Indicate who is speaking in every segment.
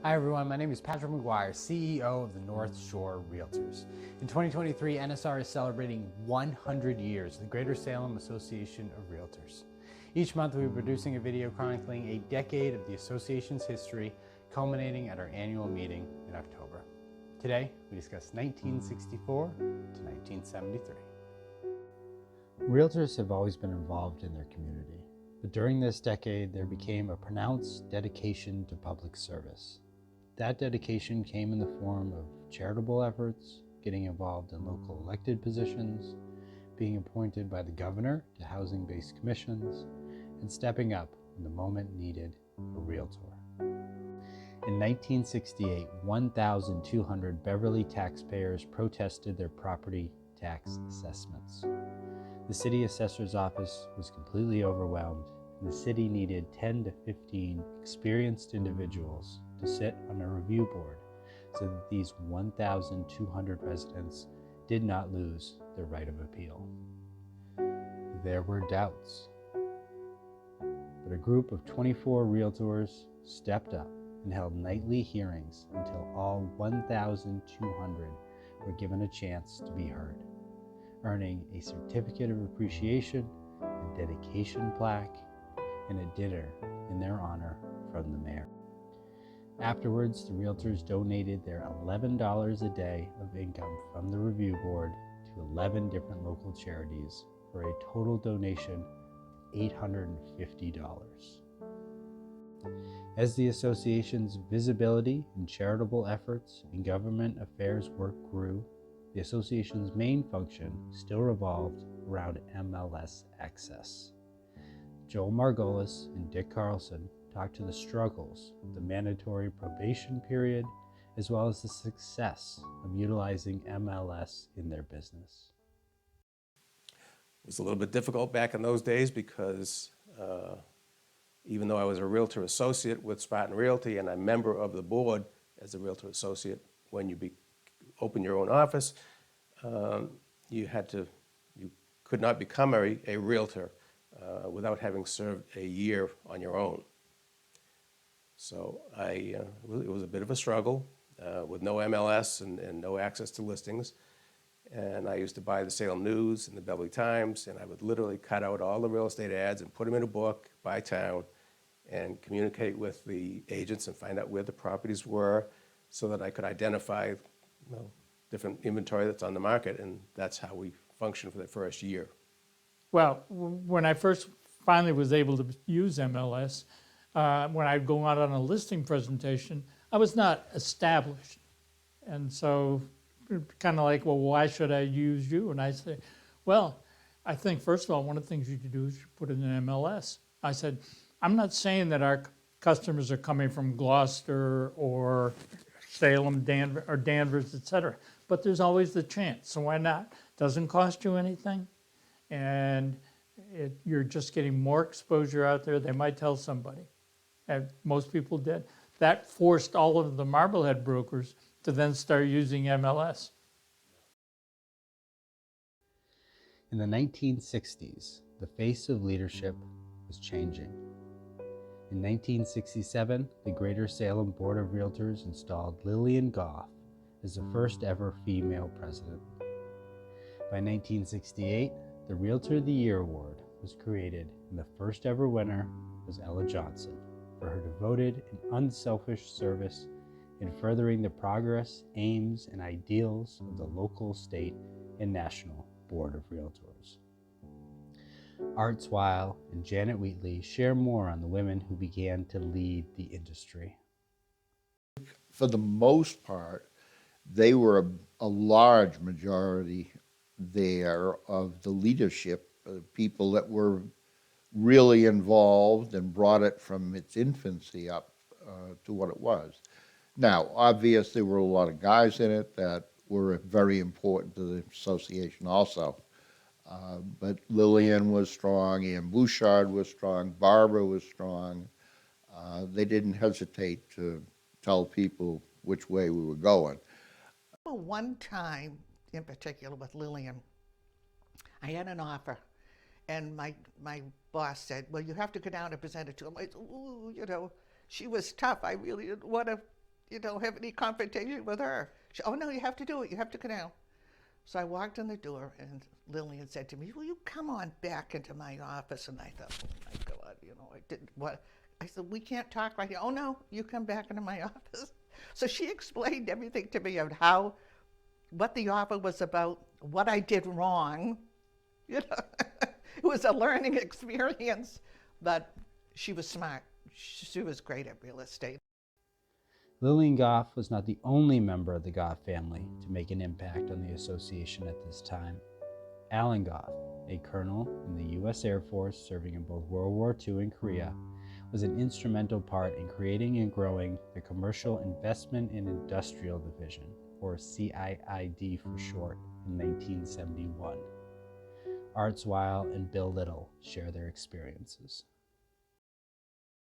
Speaker 1: Hi everyone, my name is Patrick McGuire, CEO of the North Shore Realtors. In 2023, NSR is celebrating 100 years of the Greater Salem Association of Realtors. Each month we'll be producing a video chronicling a decade of the association's history, culminating at our annual meeting in October. Today, we discuss 1964 to 1973. Realtors have always been involved in their community, but during this decade there became a pronounced dedication to public service. That dedication came in the form of charitable efforts, getting involved in local elected positions, being appointed by the governor to housing-based commissions, and stepping up when the moment needed a realtor. In 1968, 1,200 Beverly taxpayers protested their property tax assessments. The city assessor's office was completely overwhelmed, and the city needed 10 to 15 experienced individuals to sit on a review board so that these 1,200 residents did not lose their right of appeal. There were doubts, but a group of 24 realtors stepped up and held nightly hearings until all 1,200 were given a chance to be heard, earning a certificate of appreciation, a dedication plaque, and a dinner in their honor from the mayor. Afterwards, the realtors donated their $11 a day of income from the review board to 11 different local charities for a total donation of $850. As the association's visibility and charitable efforts in government affairs work grew, the association's main function still revolved around MLS access. Joel Margolis and Dick Carlson talked to the struggles of the mandatory probation period, as well as the success of utilizing MLS in their business.
Speaker 2: It was a little bit difficult back in those days because even though I was a realtor associate with Spartan Realty and a member of the board as a realtor associate, when you open your own office, you could not become a realtor without having served a year on your own. So it was a bit of a struggle with no MLS and no access to listings. And I used to buy the Salem News and the Beverly Times, and I would literally cut out all the real estate ads and put them in a book by town and communicate with the agents and find out where the properties were so that I could identify different inventory that's on the market, and that's how we functioned for the first year.
Speaker 3: Well, when I first finally was able to use MLS, when I'd go out on a listing presentation, I was not established. And so kind of like, well, why should I use you? And I say, well, I think first of all, one of the things you could do is put in an MLS. I said, I'm not saying that our customers are coming from Gloucester or Salem, Danvers, et cetera, but there's always the chance. So why not? Doesn't cost you anything. And you're just getting more exposure out there. They might tell somebody. And most people did. That forced all of the Marblehead brokers to then start using MLS.
Speaker 1: In the 1960s, the face of leadership was changing. In 1967, the Greater Salem Board of Realtors installed Lillian Goff as the first ever female president. By 1968, the Realtor of the Year Award was created, and the first ever winner was Ella Johnson for her devoted and unselfish service in furthering the progress, aims, and ideals of the local, state, and national Board of Realtors. Art Swile and Janet Wheatley share more on the women who began to lead the industry.
Speaker 4: For the most part, they were a large majority there of the leadership, people that were really involved and brought it from its infancy up to what it was. Now, obviously, there were a lot of guys in it that were very important to the association also. But Lillian was strong, Ian Bouchard was strong, Barbara was strong. They didn't hesitate to tell people which way we were going.
Speaker 5: One time in particular with Lillian, I had an offer, and my boss said, well, you have to go down and present it to him. I said, ooh, you know, she was tough. I really didn't want to have any confrontation with her. Oh no, you have to do it. You have to go down. So I walked in the door, and Lillian said to me, "Will you come on back into my office?" And I thought, "Oh my God, I didn't what." I said, "We can't talk right here." "Oh no, you come back into my office." So she explained everything to me of what the offer was about, what I did wrong. It was a learning experience, but she was smart. She was great at real estate.
Speaker 1: Lillian Goff was not the only member of the Goff family to make an impact on the association at this time. Alan Goff, a colonel in the U.S. Air Force serving in both World War II and Korea, was an instrumental part in creating and growing the Commercial Investment and Industrial Division, or CIID for short, in 1971. Art Weil and Bill Little share their experiences.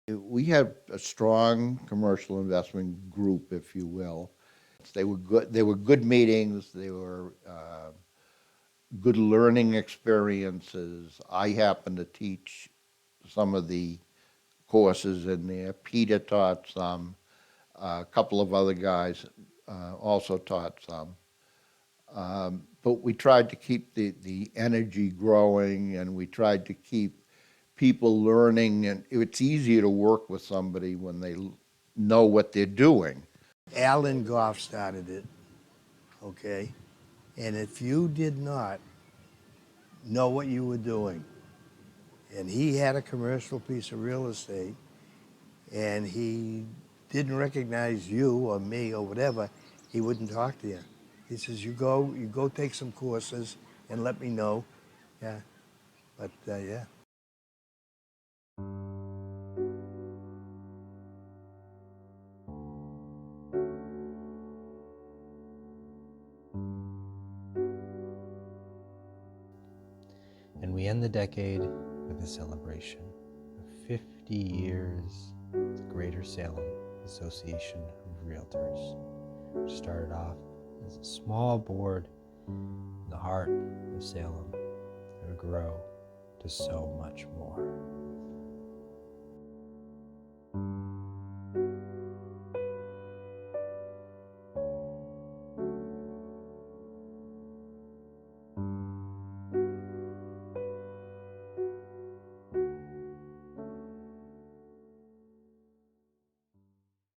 Speaker 4: We had a strong commercial investment group, if you will. They were good. They were good meetings. They were good learning experiences. I happened to teach some of the courses in there. Peter taught some. A couple of other guys also taught some. But we tried to keep the energy growing, and we tried to keep people learning, and it's easier to work with somebody when they know what they're doing.
Speaker 6: Alan Goff started it, okay? And if you did not know what you were doing, and he had a commercial piece of real estate, and he didn't recognize you or me or whatever, he wouldn't talk to you. He says, you go take some courses and let me know. Yeah, but yeah.
Speaker 1: And we end the decade with a celebration of 50 years of the Greater Salem Association of Realtors, which started off as a small board in the heart of Salem that would grow to so much more.